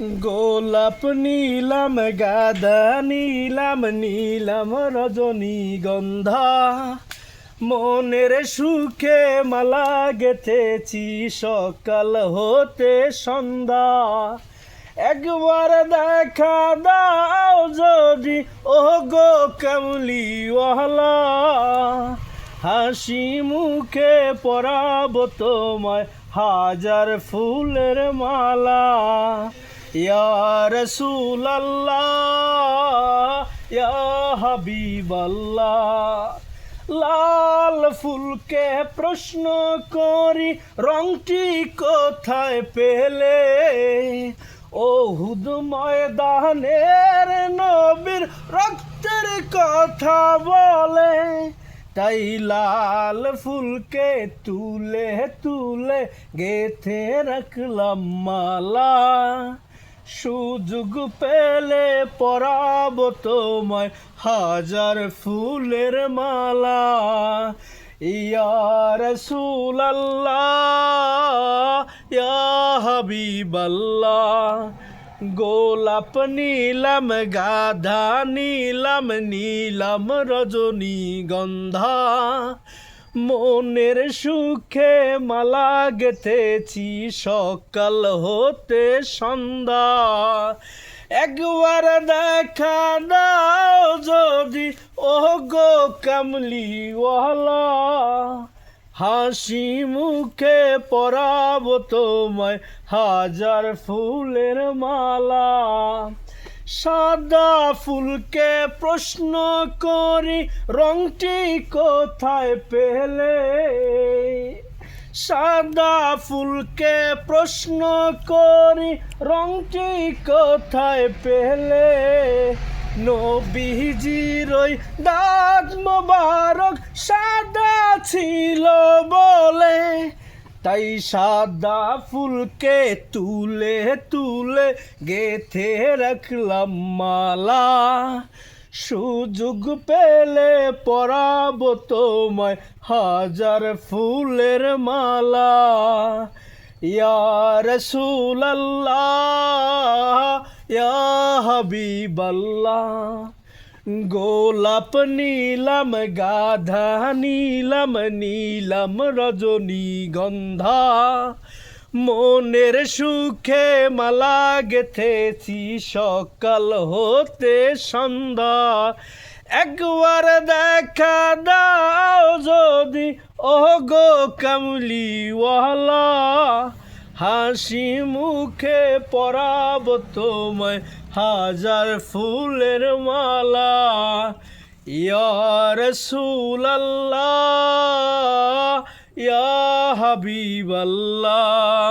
গোলাপ নীলাম গাঁদা নীলাম নীলাম রজনীগন্ধা মনের সুখে মালা গেথেছি সকাল হতে সন্ধ্যা। একবার দেখা দাও যদি ও গো কামলিওয়ালা, হাসি মুখে পরাবো তোমায় হাজার ফুলের মালা। ইয়া রাসূলাল্লাহ ইয়া হাবিবাল্লাহ, লাল ফুলকে প্রশ্ন করি রংটি কোথায় পেলে? ওহুদ ময়দানের নবীর রক্তের কথা বলে, তাই লাল ফুলকে তুলে তুলে গেথে রাখলাম মালা। সুযোগ পেলে পরাবো তোমায় হাজার ফুলের মালা। ইয়া রাসূলাল্লাহ ইয়া হাবিবাল্লাহ, গোলাপ নীলাম গাঁদা নীলাম নীলাম রজনীগন্ধা মনের সুখে মালা গেথেছি সকাল হতে সন্ধ্যা। একবার দেখা দাও যদি ও গো কামলিওয়ালা, হাসি মুখে পরাবো তোমায় হাজার ফুলের মালা। সাদা ফুলকে প্রশ্ন করি রংটি কোথায় পেলে? সাদা ফুলকে প্রশ্ন করি রংটি কোথায় পেলে? নবীজির ওই দাঁত মোবারক সাদা ছিল বলে, তাই সাদা ফুলকে তুলে তুলে গেথে রাখলাম মালা। সুযোগ পেলে পরাবো তোমায় হাজার ফুলের মালা। ইয়া রাসূলাল্লাহ ইয়া হাবিবাল্লাহ, গোলাপ নীলাম গাঁদা নীলাম নীলাম রজনীগন্ধা মনের সুখে মালা গেথেছি সকাল হতে সন্ধ্যা। একবার দেখা দাও যদি ও গো কামলিওয়ালা, হাসি মুখে পরাবো তোমায় হাজার ফুলের মালা। ইয়া রাসূলাল্লাহ ইয়া হাবিবাল্লাহ।